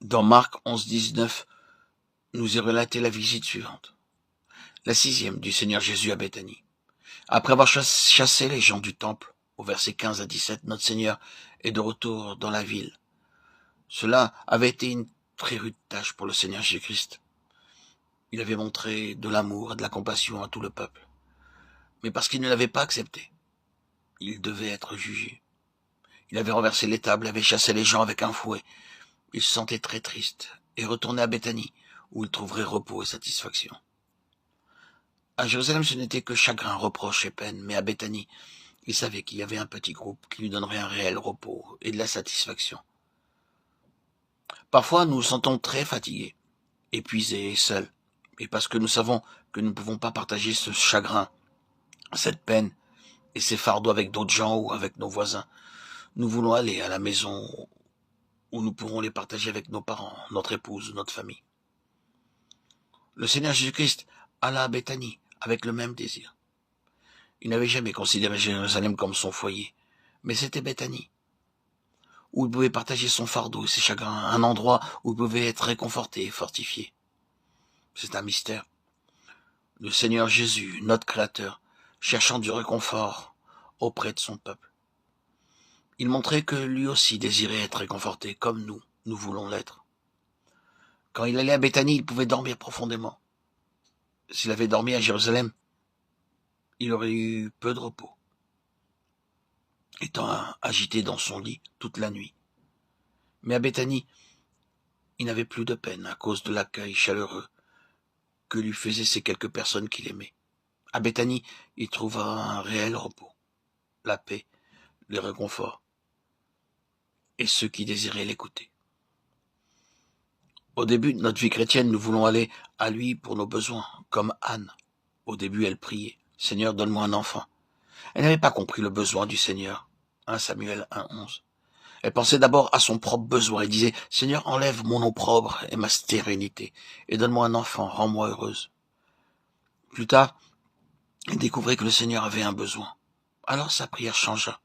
Dans Marc 11, 19, nous est relatée la visite suivante. La 6e du Seigneur Jésus à Béthanie. Après avoir chassé les gens du temple, au verset 15 à 17, notre Seigneur est de retour dans la ville. Cela avait été une très rude tâche pour le Seigneur Jésus-Christ. Il avait montré de l'amour et de la compassion à tout le peuple. Mais parce qu'il ne l'avait pas accepté, il devait être jugé. Il avait renversé les tables, avait chassé les gens avec un fouet. Il se sentait très triste et retournait à Béthanie, où il trouverait repos et satisfaction. À Jérusalem, ce n'était que chagrin, reproche et peine, mais à Béthanie, il savait qu'il y avait un petit groupe qui lui donnerait un réel repos et de la satisfaction. Parfois, nous nous sentons très fatigués, épuisés et seuls, et parce que nous savons que nous ne pouvons pas partager ce chagrin, cette peine et ces fardeaux avec d'autres gens ou avec nos voisins, nous voulons aller à la maison où nous pourrons les partager avec nos parents, notre épouse ou notre famille. Le Seigneur Jésus-Christ alla à Béthanie avec le même désir. Il n'avait jamais considéré Jérusalem comme son foyer, mais c'était Béthanie, où il pouvait partager son fardeau et ses chagrins, un endroit où il pouvait être réconforté et fortifié. C'est un mystère. Le Seigneur Jésus, notre Créateur, cherchant du réconfort auprès de son peuple. Il montrait que lui aussi désirait être réconforté, comme nous voulons l'être. Quand il allait à Béthanie, il pouvait dormir profondément. S'il avait dormi à Jérusalem, il aurait eu peu de repos, étant agité dans son lit toute la nuit. Mais à Béthanie, il n'avait plus de peine à cause de l'accueil chaleureux que lui faisaient ces quelques personnes qu'il aimait. À Béthanie, il trouva un réel repos, la paix, le réconfort, et ceux qui désiraient l'écouter. Au début de notre vie chrétienne, nous voulons aller à lui pour nos besoins, comme Anne. Au début, elle priait, « Seigneur, donne-moi un enfant ». Elle n'avait pas compris le besoin du Seigneur. 1 Samuel 1,11. Elle pensait d'abord à son propre besoin et disait, « Seigneur, enlève mon opprobre et ma stérilité, et donne-moi un enfant, rends-moi heureuse ». Plus tard, elle découvrait que le Seigneur avait un besoin. Alors sa prière changea.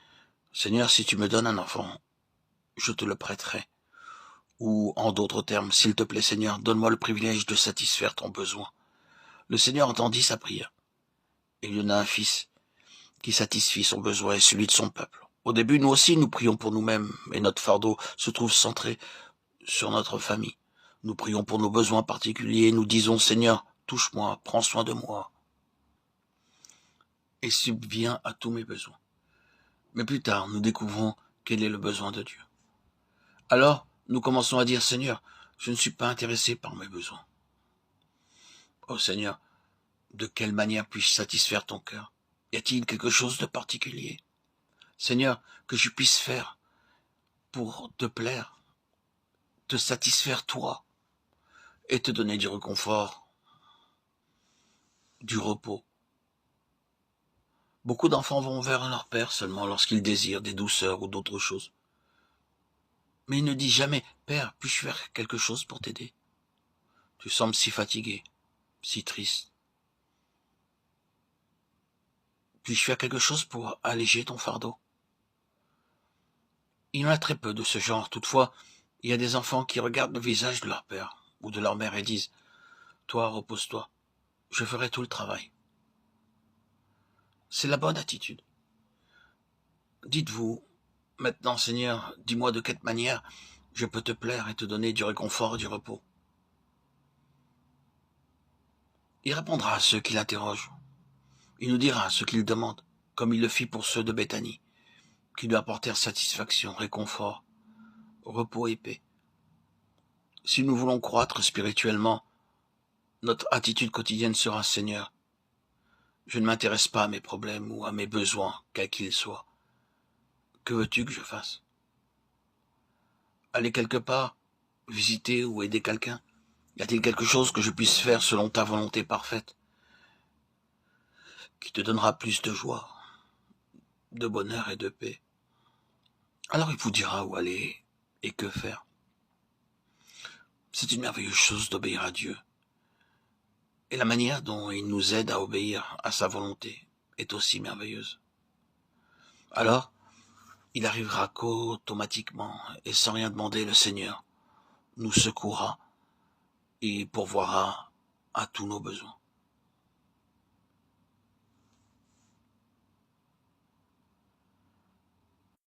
« Seigneur, si tu me donnes un enfant, je te le prêterai. » Ou, en d'autres termes, « S'il te plaît, Seigneur, donne-moi le privilège de satisfaire ton besoin. » Le Seigneur entendit sa prière. Il lui donna un fils qui satisfit son besoin et celui de son peuple. Au début, nous aussi, nous prions pour nous-mêmes, et notre fardeau se trouve centré sur notre famille. Nous prions pour nos besoins particuliers, nous disons, Seigneur, touche-moi, prends soin de moi, et subviens à tous mes besoins. Mais plus tard, nous découvrons quel est le besoin de Dieu. Alors, nous commençons à dire, Seigneur, je ne suis pas intéressé par mes besoins. Oh Seigneur, de quelle manière puis-je satisfaire ton cœur? Y a-t-il quelque chose de particulier? Seigneur, que je puisse faire pour te plaire, te satisfaire toi, et te donner du réconfort, du repos. Beaucoup d'enfants vont vers leur père seulement lorsqu'ils désirent des douceurs ou d'autres choses. Mais ils ne disent jamais, « Père, puis-je faire quelque chose pour t'aider? Tu sembles si fatigué, si triste. Puis-je faire quelque chose pour alléger ton fardeau ?» Il y en a très peu de ce genre. Toutefois, il y a des enfants qui regardent le visage de leur père ou de leur mère et disent, « Toi, repose-toi, je ferai tout le travail. » C'est la bonne attitude. Dites-vous, maintenant, Seigneur, dis-moi de quelle manière je peux te plaire et te donner du réconfort et du repos. Il répondra à ceux qui l'interrogent. Il nous dira ce qu'il demande, comme il le fit pour ceux de Béthanie, qui lui apportèrent satisfaction, réconfort, repos et paix. Si nous voulons croître spirituellement, notre attitude quotidienne sera, Seigneur, je ne m'intéresse pas à mes problèmes ou à mes besoins, quels qu'ils soient. Que veux-tu que je fasse? Aller quelque part, visiter ou aider quelqu'un? Y a-t-il quelque chose que je puisse faire selon ta volonté parfaite, qui te donnera plus de joie, de bonheur et de paix? Alors il vous dira où aller et que faire. C'est une merveilleuse chose d'obéir à Dieu. Et la manière dont il nous aide à obéir à sa volonté est aussi merveilleuse. Alors, il arrivera qu'automatiquement et sans rien demander, le Seigneur nous secourra et pourvoira à tous nos besoins.